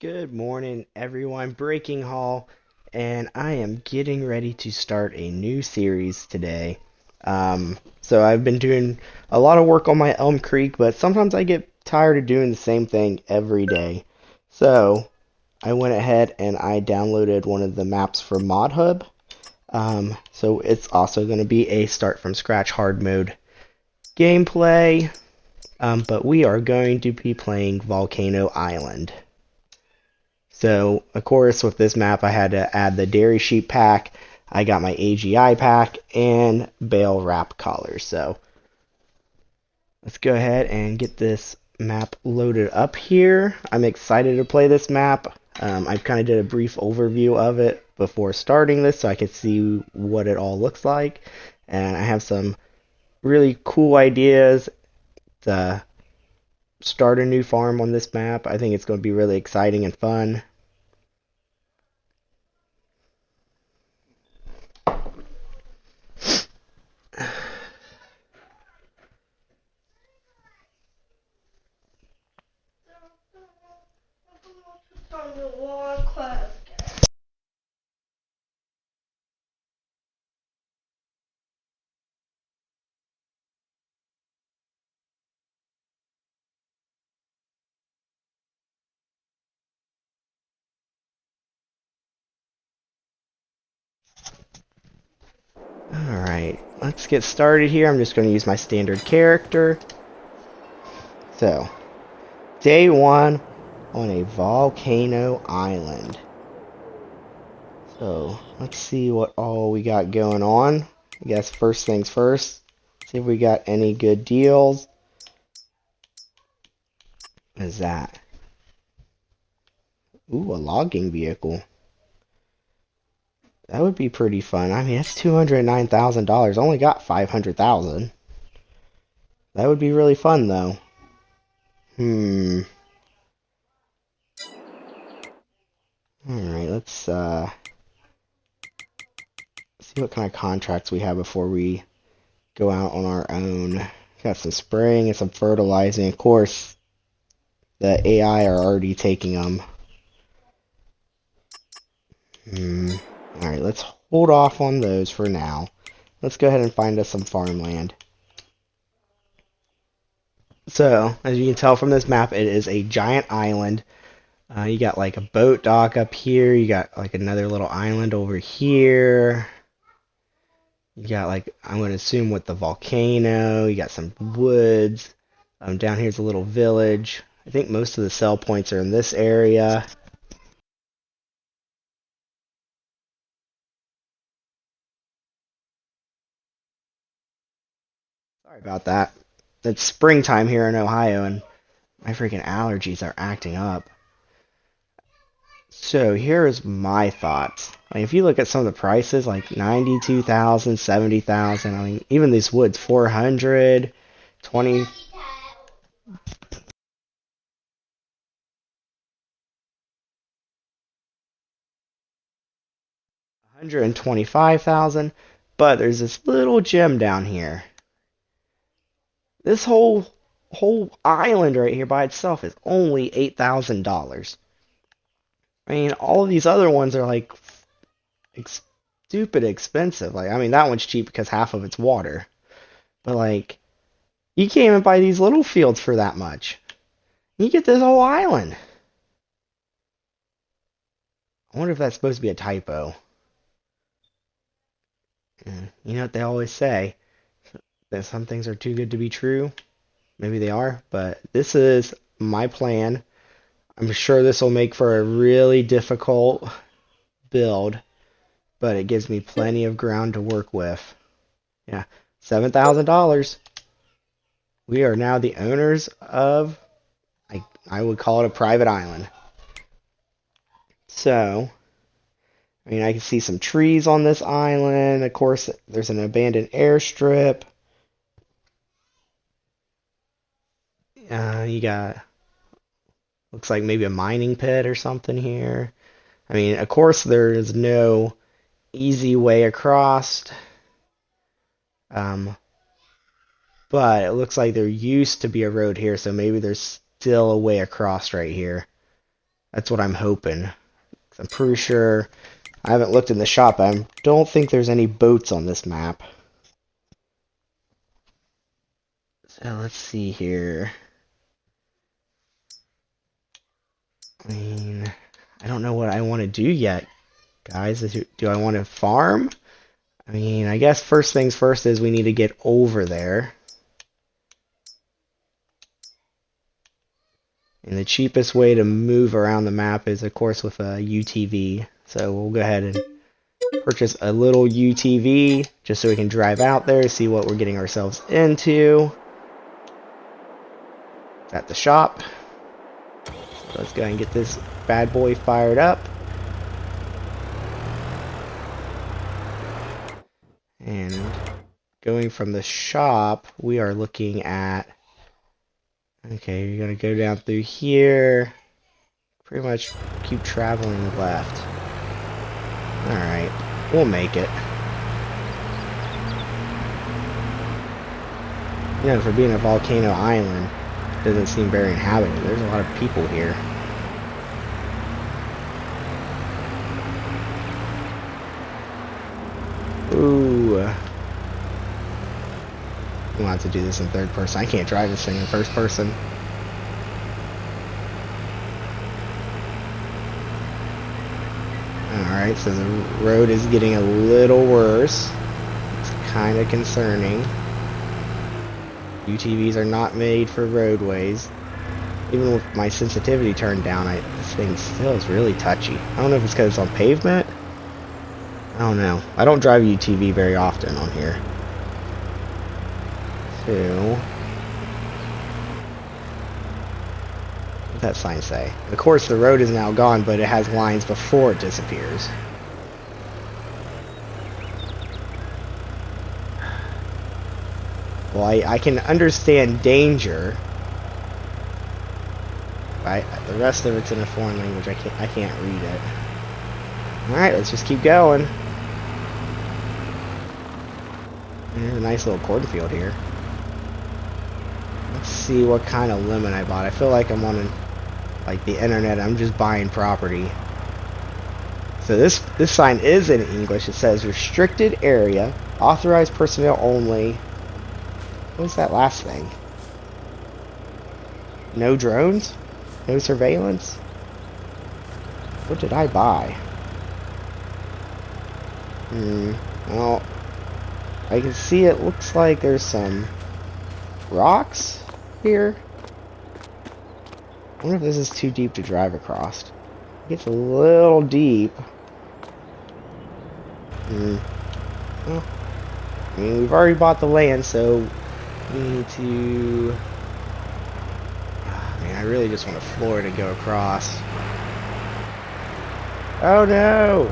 Good morning, everyone. Breakinghall, and I am getting ready to start a new series today. So I've been doing a lot of work on my Elm Creek, but sometimes I get tired of doing the same thing every day. So I went ahead and I downloaded one of the maps from ModHub. So it's also going to be a start from scratch hard mode gameplay, but we are going to be playing Volcano Island. So, of course, with this map, I had to add the dairy sheep pack. I got my AGI pack and bale wrap collars. So, let's go ahead and get this map loaded up here. I'm excited to play this map. I kind of did a brief overview of it before starting this so I could see what it all looks like. And I have some really cool ideas to start a new farm on this map. I think it's going to be really exciting and fun. Alright, let's get started here. I'm just going to use my standard character. So, day one on a volcano island. So, let's see what all we got going on. I guess first things first, see if we got any good deals. What is that? Ooh, a logging vehicle. That would be pretty fun. I mean, that's $209,000. Only got 500,000. That would be really fun, though. Alright, let's see what kind of contracts we have before we go out on our own. Got some spraying and some fertilizing. Of course, the AI are already taking them. Alright, let's hold off on those for now. Let's go ahead and find us some farmland. So, as you can tell from this map, it is a giant island. You got like a boat dock up here. You got like another little island over here. You got like, I'm going to assume with the volcano. You got some woods. Down here's a little village. I think most of the sell points are in this area. Sorry about that. It's springtime here in Ohio, and my freaking allergies are acting up. So here is my thoughts. Like if you look at some of the prices, like 92,000, 70,000. I mean, even these woods, 400, 20, 125,000. But there's this little gem down here. This whole island right here by itself is only $8,000. I mean, all of these other ones are like ex stupid expensive. Like, I mean, that one's cheap because half of it's water. But like, you can't even buy these little fields for that much. You get this whole island. I wonder if that's supposed to be a typo. You know what they always say? That some things are too good to be true. Maybe they are, but this is my plan. I'm sure this will make for a really difficult build, but it gives me plenty of ground to work with. Yeah, $7,000. We are now the owners of, I would call it a private island. So, I mean, I can see some trees on this island. Of course, there's an abandoned airstrip. You got, looks like maybe a mining pit or something here. I mean, of course, there is no easy way across. Um, but it looks like there used to be a road here, so maybe there's still a way across right here. That's what I'm hoping. I'm pretty sure I haven't looked in the shop. I don't think there's any boats on this map. So let's see here. I mean, I don't know what I want to do yet, guys. Do I want to farm? I mean, I guess first things first is we need to get over there. And the cheapest way to move around the map is, of course, with a UTV. So we'll go ahead and purchase a little UTV just so we can drive out there, see what we're getting ourselves into. It's at the shop. So let's go ahead and get this bad boy fired up. And going from the shop, we are looking at... Okay, you're going to go down through here. Pretty much keep traveling left. Alright, we'll make it. You know, for being a volcano island, it doesn't seem very inhabited. There's a lot of people here. Ooh. I'm gonna have to do this in third person. I can't drive this thing in first person. Alright, so the road is getting a little worse. It's kind of concerning. UTVs are not made for roadways. Even with my sensitivity turned down, this thing still is really touchy. I don't know if it's because it's on pavement. I don't know. I don't drive UTV very often on here. So, what's that sign say? Of course, the road is now gone, but it has lines before it disappears. Well, I can understand danger. The rest of it's in a foreign language. I can't read it. Alright, let's just keep going. There's a nice little cornfield here. Let's see what kind of lemon I bought. I feel like I'm on like the internet. I'm just buying property. So this sign is in English. It says restricted area, authorized personnel only. What was that last thing? No drones? No surveillance? What did I buy? Well, I can see it looks like there's some rocks here. I wonder if this is too deep to drive across. It gets a little deep. Well, I mean, we've already bought the land, so we need to... I mean, I really just want a floor to go across. Oh no!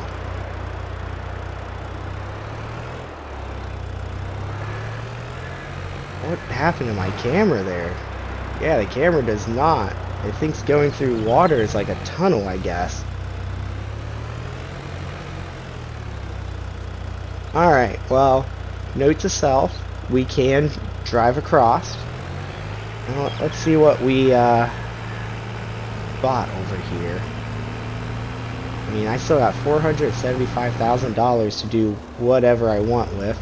What happened to my camera there? Yeah, the camera does not. It thinks going through water is like a tunnel, I guess. Alright, well, note to self, we can drive across. Well, let's see what we bought over here. I mean, I still got $475,000 to do whatever I want with.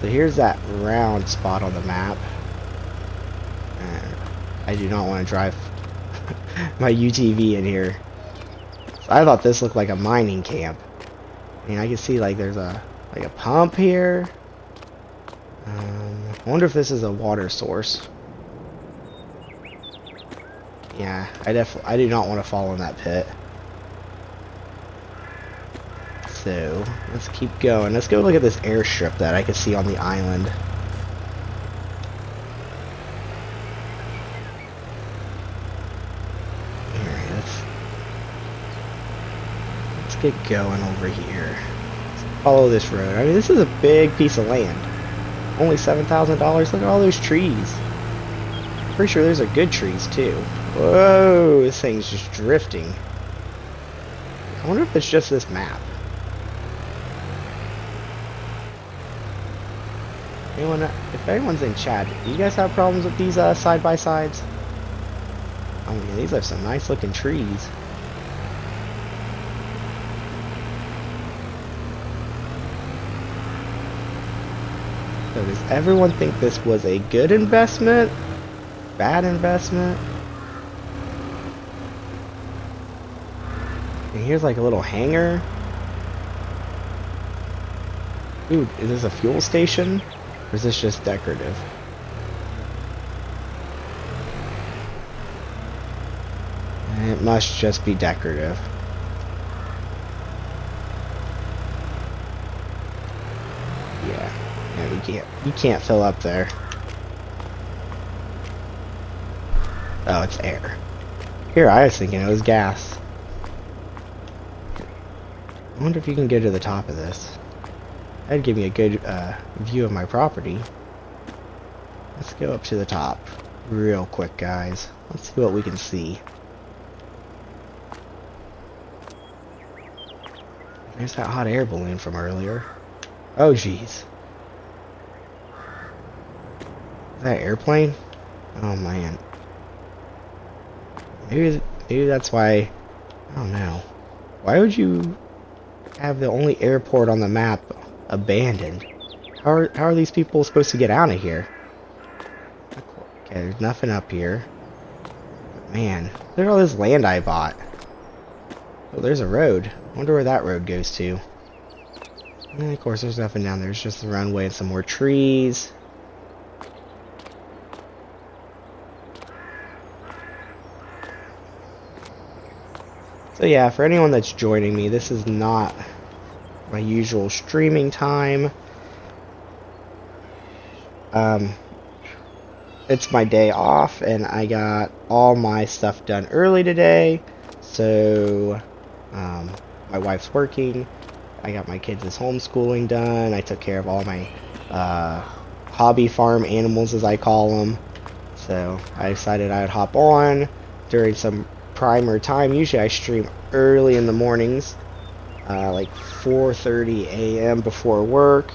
So here's that round spot on the map. I do not want to drive my UTV in here. So I thought this looked like a mining camp. I mean, I can see like there's a pump here. I wonder if this is a water source. Yeah, I do not want to fall in that pit. So, let's keep going. Let's go look at this airstrip that I can see on the island. Alright, let's get going over here. Let's follow this road. I mean, this is a big piece of land. Only $7,000. Look at all those trees. Pretty sure those are good trees, too. Whoa, this thing's just drifting. I wonder if it's just this map. If anyone's in chat, do you guys have problems with these side-by-sides? Oh man, these are some nice looking trees. So does everyone think this was a good investment? Bad investment? And here's like a little hangar. Dude, is this a fuel station? Or is this just decorative? It must just be decorative. Yeah, you can't fill up there. Oh, it's air. Here, I was thinking it was gas. I wonder if you can go to the top of this. That'd give me a good view of my property. Let's go up to the top real quick, guys. Let's see what we can see. There's that hot air balloon from earlier. Oh, jeez. Is that an airplane? Oh, man. Maybe that's why... I don't know. Why would you have the only airport on the map abandoned? How are these people supposed to get out of here? Okay, there's nothing up here. But man, look at all this land I bought. Oh, there's a road. I wonder where that road goes to. And of course, there's nothing down there. There's just the runway and some more trees. So yeah, for anyone that's joining me, this is not my usual streaming time. It's my day off, and I got all my stuff done early today. So, my wife's working. I got my kids' homeschooling done. I took care of all my hobby farm animals, as I call them. So, I decided I would hop on during some primer time. Usually I stream early in the mornings, like 4:30 a.m. before work.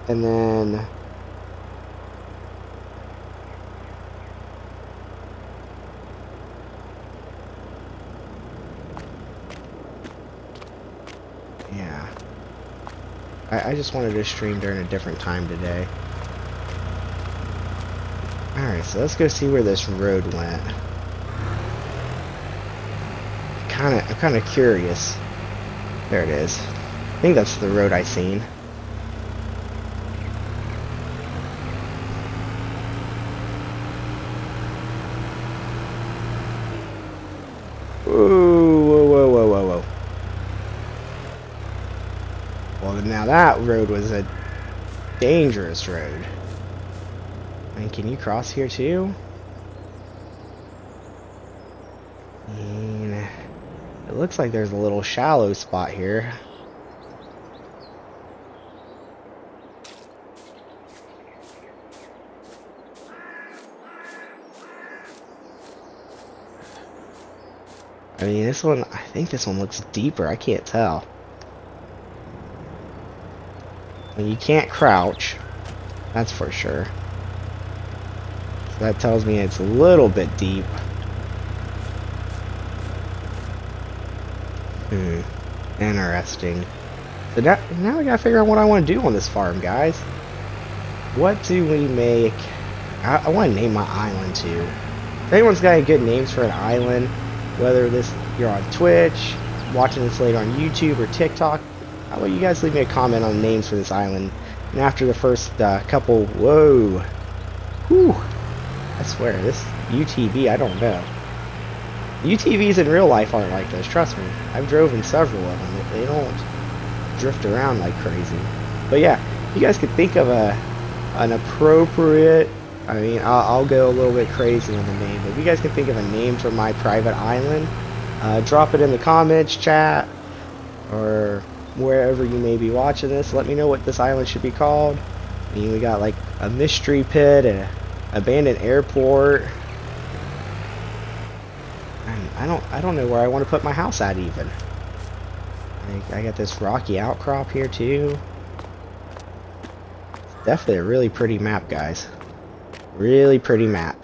And then... yeah. I just wanted to stream during a different time today. Alright, so let's go see where this road went. I'm kind of curious. There it is. I think that's the road I seen. Whoa, whoa, whoa, whoa, whoa. Well, now that road was a dangerous road. And can you cross here too? And it looks like there's a little shallow spot here. I mean, this one, I think this one looks deeper. I can't tell. And you can't crouch. That's for sure. So that tells me it's a little bit deep. Interesting. So now I gotta figure out what I want to do on this farm, guys. What do we make? I want to name my island too. If anyone's got any good names for an island, whether you're on Twitch, watching this later on YouTube or TikTok, how about you guys leave me a comment on names for this island? And after the first couple, whoa, whew, I swear this UTV, I don't know. UTVs in real life aren't like this, trust me. I've driven several of them. They don't drift around like crazy. But yeah, if you guys could think of an appropriate, I mean, I'll go a little bit crazy on the name, but if you guys can think of a name for my private island, drop it in the comments, chat, or wherever you may be watching this. Let me know what this island should be called. I mean, we got like a mystery pit, an abandoned airport. I don't know where I want to put my house at even. I got this rocky outcrop here too. It's definitely a really pretty map, guys. Really pretty map.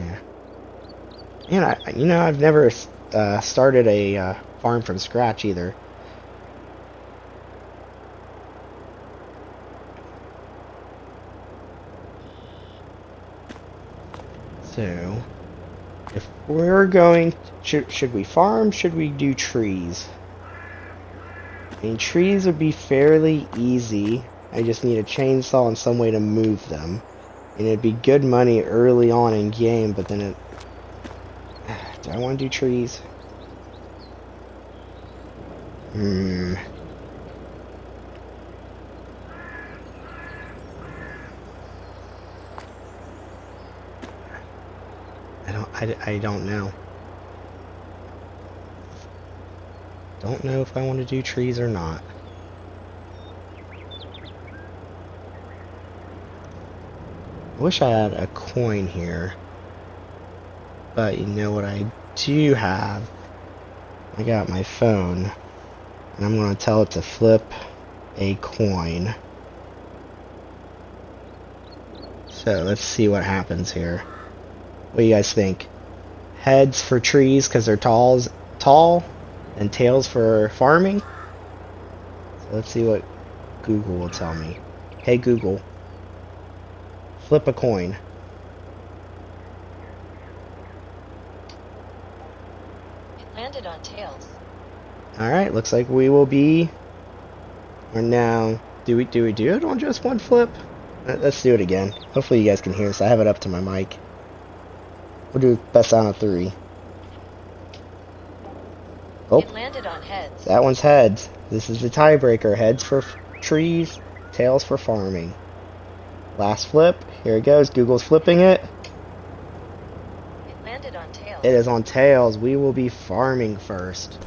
Yeah. And I've never started a farm from scratch either. So, if we're going, should we farm? Should we do trees? I mean, trees would be fairly easy. I just need a chainsaw and some way to move them. And it'd be good money early on in game, but then it... Do I want to do trees? I don't know. Don't know if I want to do trees or not. I wish I had a coin here. But you know what I do have? I got my phone. And I'm going to tell it to flip a coin. So let's see what happens here. What do you guys think? Heads for trees because they're tall, and tails for farming? So let's see what Google will tell me. Hey Google, flip a coin. It landed on tails. Alright, looks like we will be... Or now... Do we do it on just one flip? Let's do it again. Hopefully you guys can hear this. I have it up to my mic. We'll do best out of 3. Oh, it landed on heads. That one's heads. This is the tiebreaker. Heads for trees, tails for farming. Last flip. Here it goes. Google's flipping it. It landed on tails. It is on tails. We will be farming first.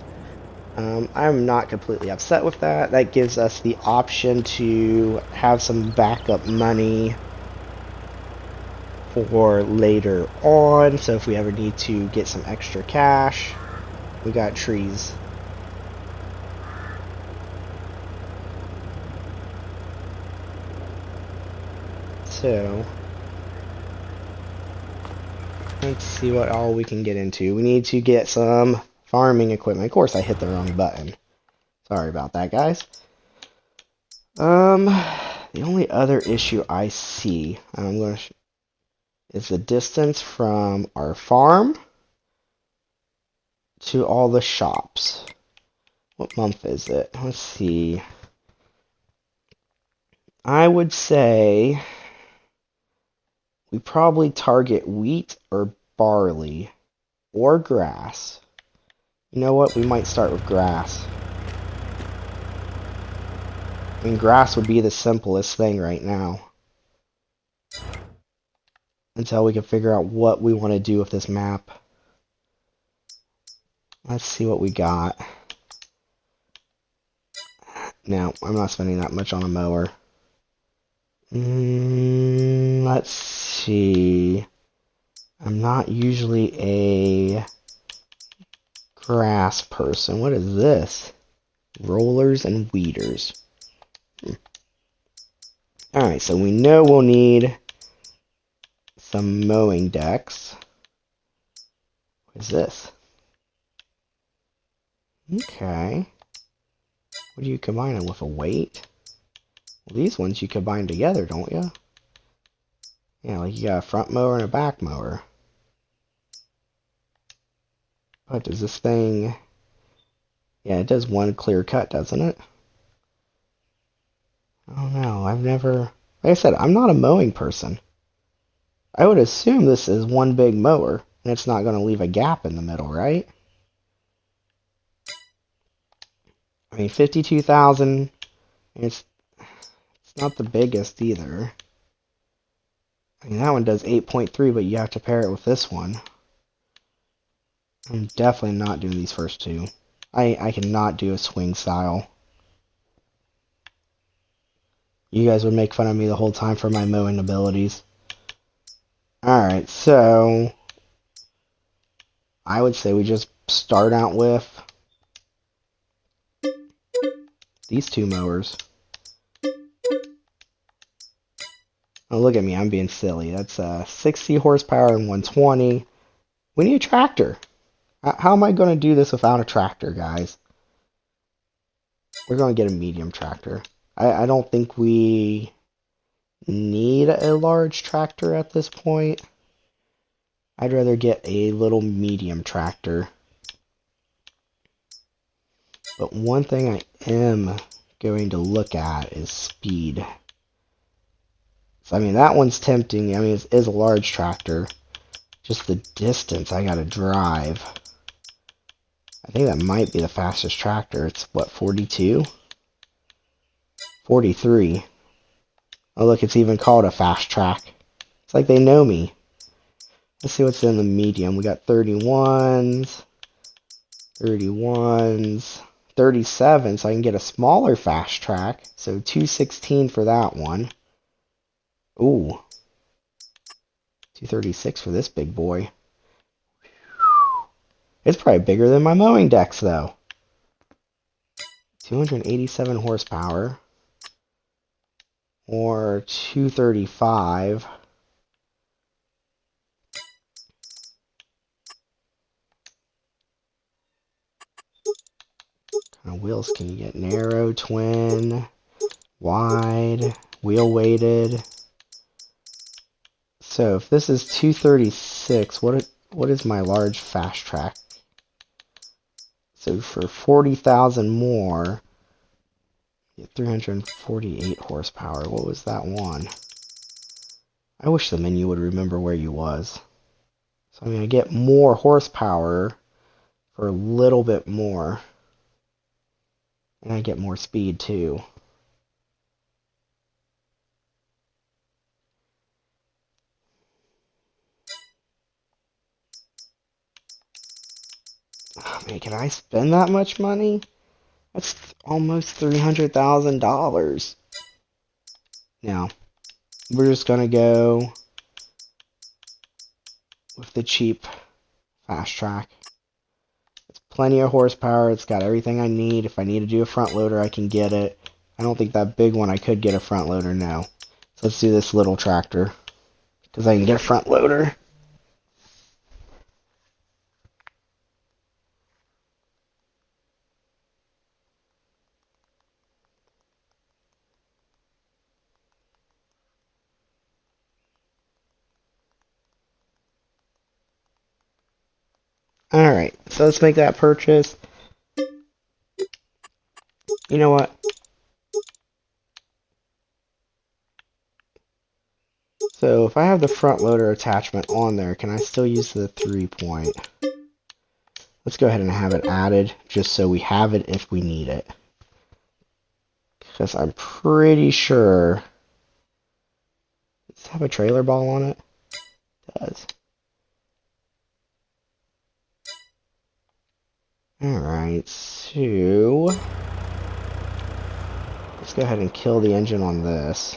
I'm not completely upset with that. That gives us the option to have some backup money for later on. So if we ever need to get some extra cash, we got trees. So let's see what all we can get into. We need to get some farming equipment. Of course I hit the wrong button. Sorry about that, guys. The only other issue I see, is the distance from our farm to all the shops. What month is it? Let's see. I would say we probably target wheat or barley or grass. You know what? We might start with grass. I mean, grass would be the simplest thing right now. Until we can figure out what we want to do with this map. Let's see what we got. No, I'm not spending that much on a mower. Let's see. I'm not usually a grass person. What is this? Rollers and weeders. Alright, so we know we'll need some mowing decks. What is this? Okay. What do you combine them with? A weight? Well, these ones you combine together, don't you? Yeah, like you got a front mower and a back mower. But does this thing... Yeah, it does one clear cut, doesn't it? Oh no, I've never... Like I said, I'm not a mowing person. I would assume this is one big mower, and it's not going to leave a gap in the middle, right? I mean, 52,000, it's not the biggest either. I mean, that one does 8.3, but you have to pair it with this one. I'm definitely not doing these first two. I cannot do a swing style. You guys would make fun of me the whole time for my mowing abilities. Alright, so I would say we just start out with these two mowers. Oh, look at me, I'm being silly. That's 60 horsepower and 120. We need a tractor. How am I going to do this without a tractor, guys? We're going to get a medium tractor. I don't think we need a large tractor at this point. I'd rather get a little medium tractor. But one thing I am going to look at is speed. So, I mean, that one's tempting. I mean, it is a large tractor. Just the distance I gotta drive. I think that might be the fastest tractor. It's, what, 42? 43. Oh, look, it's even called a fast track. It's like they know me. Let's see what's in the medium. We got 31s, 37, so I can get a smaller fast track. So 216 for that one. Ooh. 236 for this big boy. It's probably bigger than my mowing decks, though. 287 horsepower. Or 235. What kind of wheels can you get? Narrow, twin, wide, wheel weighted. So if this is 236, what is my large fast track? So for 40,000 more, get 348 horsepower. What was that one? I wish the menu would remember where you was. So I'm going to get more horsepower for a little bit more. And I get more speed too. Oh man, can I spend that much money? That's almost $300,000. Now, we're just gonna go with the cheap fast track. It's plenty of horsepower. It's got everything I need. If I need to do a front loader, I can get it. I don't think that big one I could get a front loader now. So let's do this little tractor, because I can get a front loader. Alright, so let's make that purchase. You know what? So if I have the front loader attachment on there, can I still use the 3-point? Let's go ahead and have it added, just so we have it if we need it. Because I'm pretty sure... Does it have a trailer ball on it? It does. Alright, so... let's go ahead and kill the engine on this.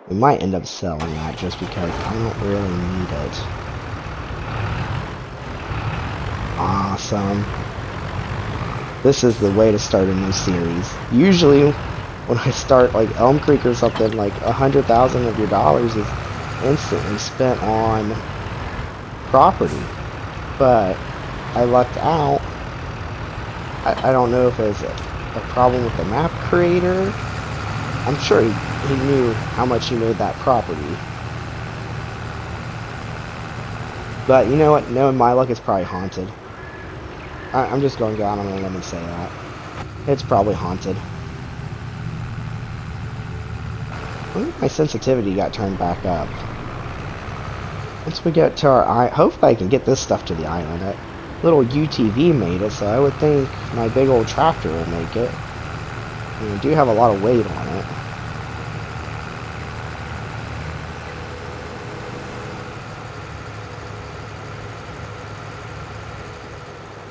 We might end up selling that just because I don't really need it. Awesome. This is the way to start a new series. Usually, when I start like Elm Creek or something, like 100,000 of your dollars is instantly spent on property. But I lucked out. I don't know if it was a problem with the map creator. I'm sure he knew how much he made that property. But you know what? Knowing my luck, it's probably haunted. I'm just going to go out on a limb and say that. It's probably haunted. I wonder if my sensitivity got turned back up. Once we get to our island, hopefully I can get this stuff to the island. That little UTV made it, so I would think my big old tractor will make it. And I do have a lot of weight on it.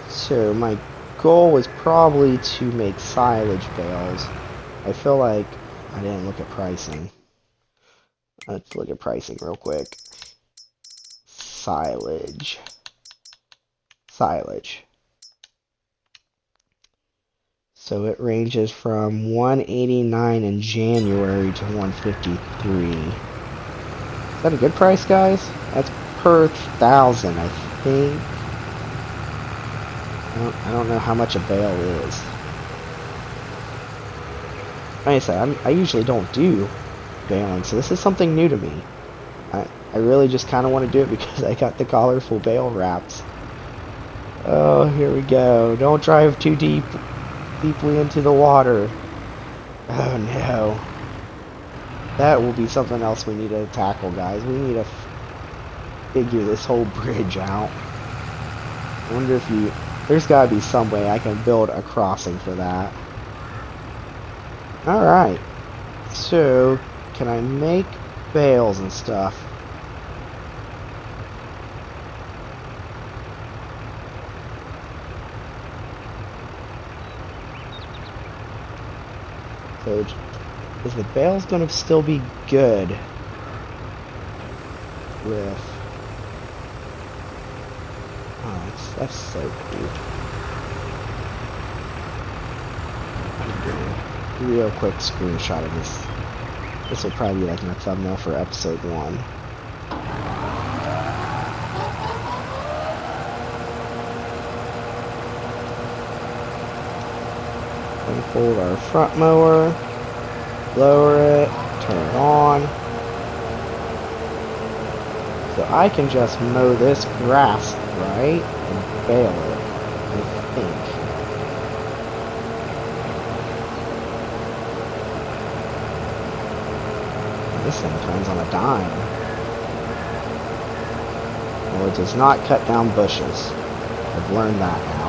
So my goal was probably to make silage bales. I feel like I didn't look at pricing. Let's look at pricing real quick. Silage. So it ranges from $189 in January to $153. Is that a good price, guys? That's per 1,000, I think. I don't know how much a bale is. Like I said, I usually don't do baling, so this is something new to me. I really just kind of want to do it because I got the colorful bale wraps. Oh, here we go. Don't drive too deeply into the water. Oh no. That will be something else we need to tackle, guys. We need to figure this whole bridge out. I wonder if there's got to be some way I can build a crossing for that. Alright. So, can I make bales and stuff? So, is the bales going to still be good with... Oh, that's so cool. Real quick screenshot of this. This will probably be like my thumbnail for episode 1. Unfold our front mower, lower it, turn it on. So I can just mow this grass, right? And bale it, I think. This thing turns on a dime. Well, it does not cut down bushes. I've learned that now.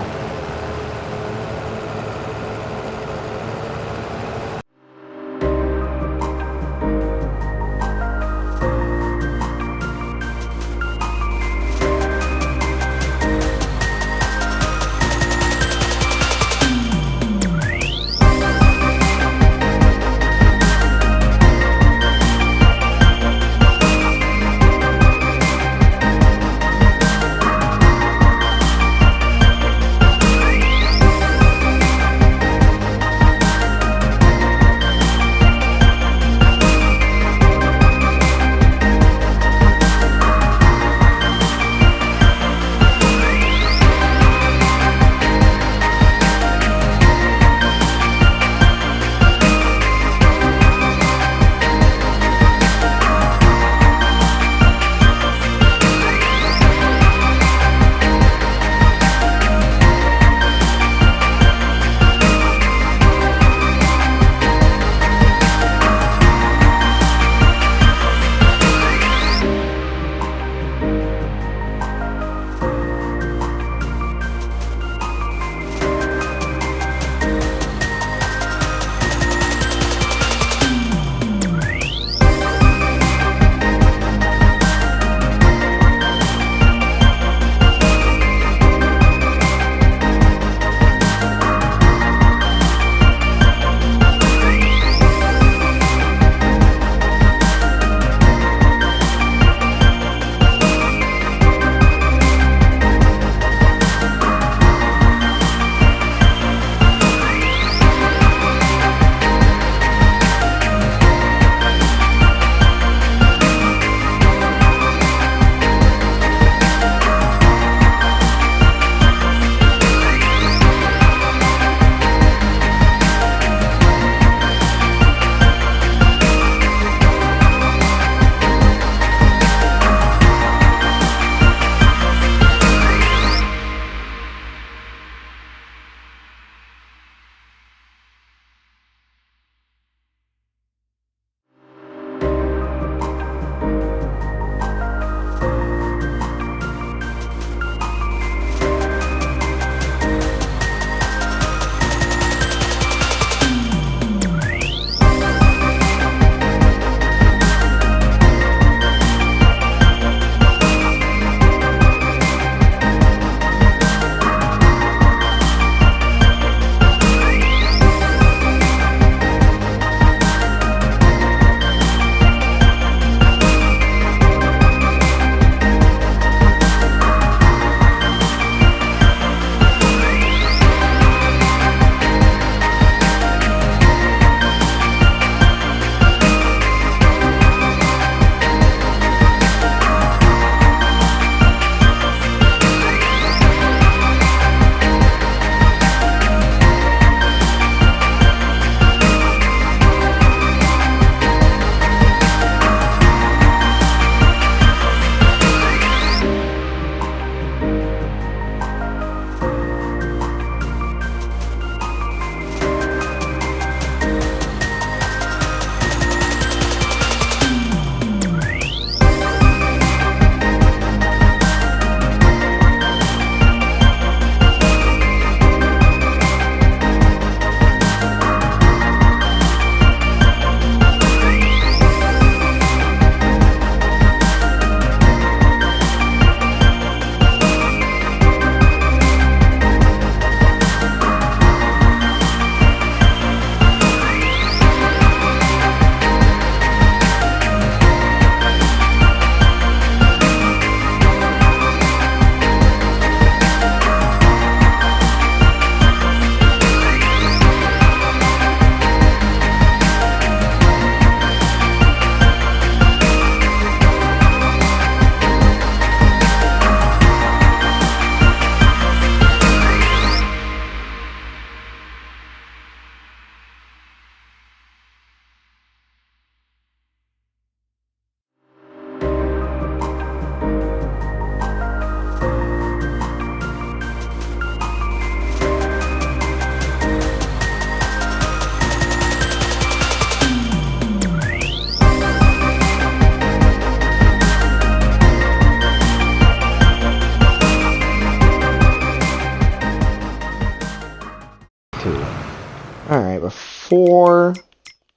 before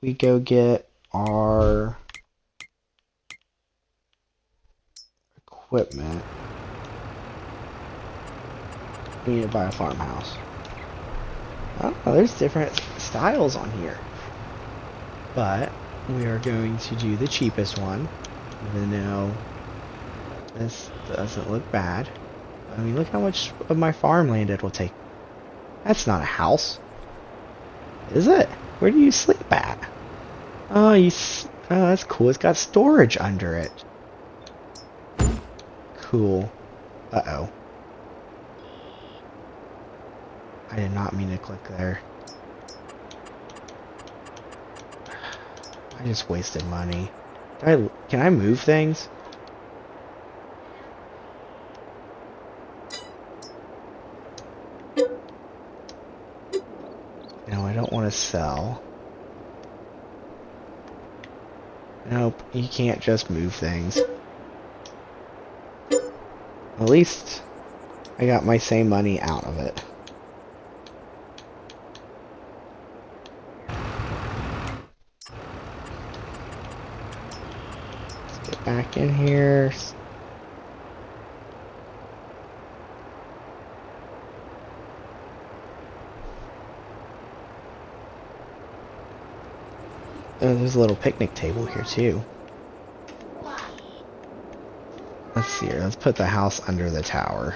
we go get our equipment, we need to buy a farmhouse. Oh, there's different styles on here. But we are going to do the cheapest one, even though this doesn't look bad. I mean, look how much of my farmland it will take. That's not a house. Is it? Where do you sleep at? Oh, oh, that's cool. It's got storage under it. Cool. Uh-oh. I did not mean to click there. I just wasted money. Can I move things? No, I don't want to sell. Nope, you can't just move things. At least I got my same money out of it. Let's get back in here. Oh, there's a little picnic table here too. Let's see here. Let's put the house under the tower.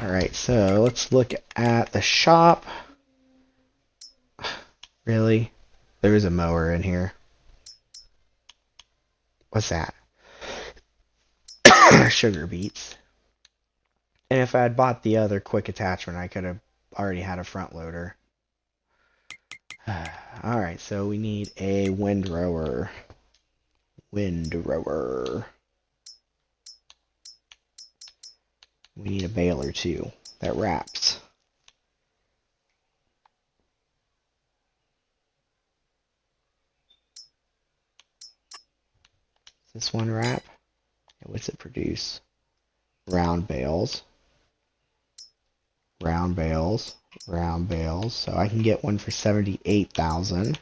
Alright, so let's look at the shop. Really? There is a mower in here. What's that? Sugar beets. And if I had bought the other quick attachment, I could have already had a front loader. Alright, so we need a windrower. Windrower. We need a baler too that wraps. Does this one wrap? What's it produce? Round bales. Round bales. Round bales. So I can get one for 78,000.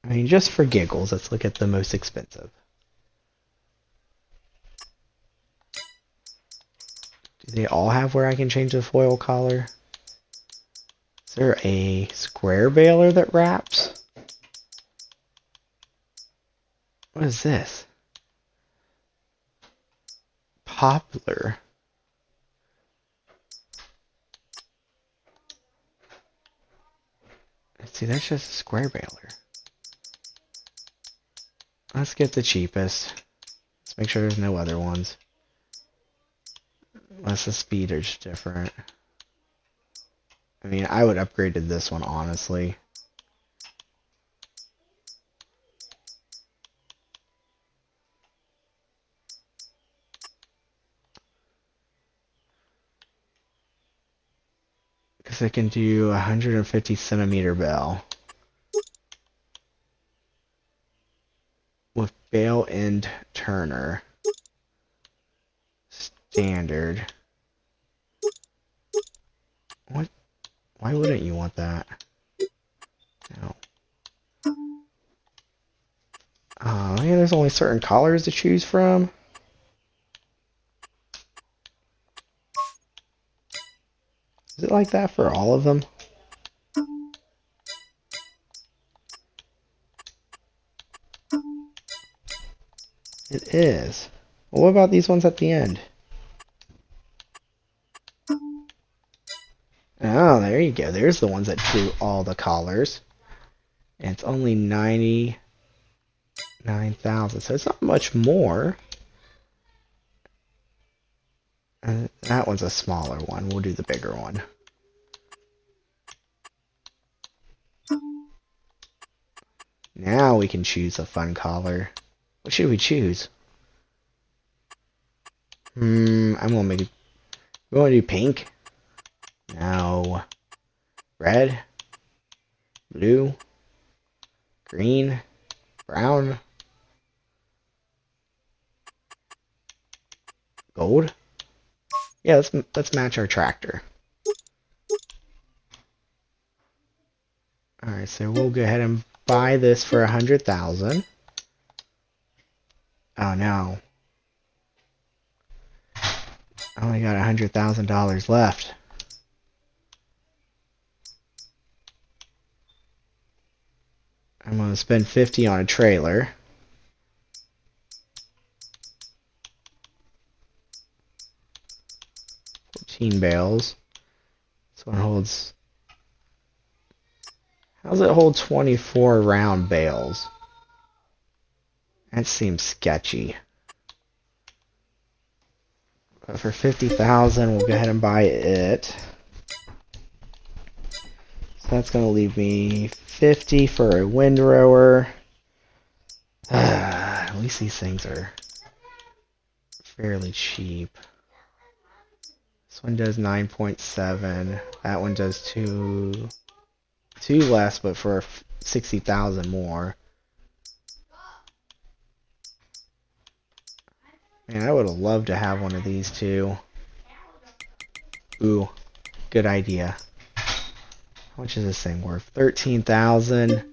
I mean, just for giggles, let's look at the most expensive. Do they all have where I can change the foil collar? Is there a square baler that wraps? What is this? Poplar. Let's see, that's just a square baler. Let's get the cheapest. Let's make sure there's no other ones. Unless the speeder's different. I mean, I would upgrade to this one, honestly. Because it can do 150 centimeter bell. With bale end turner. Standard. What? Why wouldn't you want that? No. Oh, yeah, there's only certain collars to choose from. Is it like that for all of them? It is. Well, what about these ones at the end? Oh, there you go. There's the ones that do all the collars. And it's only 99,000, so it's not much more. That one's a smaller one. We'll do the bigger one. Now we can choose a fun color. What should we choose? I'm gonna make it. We want to do pink? No. Red? Blue? Green? Brown? Gold? Yeah, let's match our tractor. Alright, so we'll go ahead and buy this for 100,000. Oh no. I only got $100,000 left. I'm gonna spend 50 on a trailer. Bales. This one holds. How does it hold 24 round bales? That seems sketchy. But for 50,000, we'll go ahead and buy it. So that's gonna leave me 50 for a windrower. At least these things are fairly cheap. This one does 9.7. That one does two less, but for 60,000 more. Man, I would have loved to have one of these two. Ooh, good idea. How much is this thing worth? 13,000.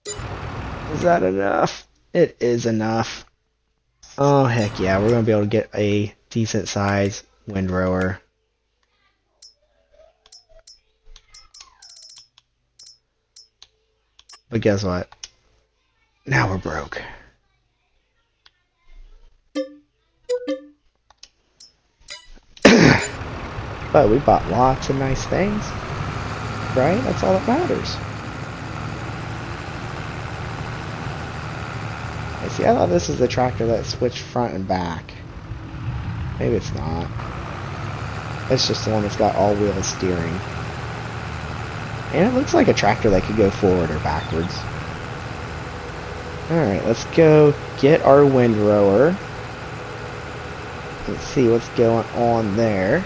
Is that enough? It is enough. Oh, heck yeah. We're going to be able to get a decent size windrower. But guess what? Now we're broke. But we bought lots of nice things. Right? That's all that matters. See, I thought this is the tractor that switched front and back. Maybe it's not. It's just the one that's got all-wheel steering. And it looks like a tractor that could go forward or backwards. Alright, let's go get our windrower. Let's see what's going on there.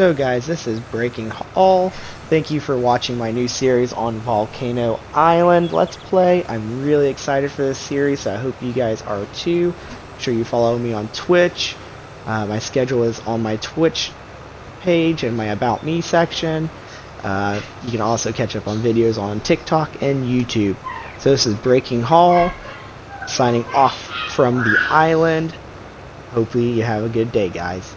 So guys, this is Breakinghall. Thank you for watching my new series on Volcano Island Let's Play. I'm really excited for this series, so I hope you guys are too. Make sure you follow me on Twitch. My schedule is on my Twitch page and my About Me section. You can also catch up on videos on TikTok and YouTube. So this is Breakinghall, signing off from the island. Hopefully you have a good day, guys.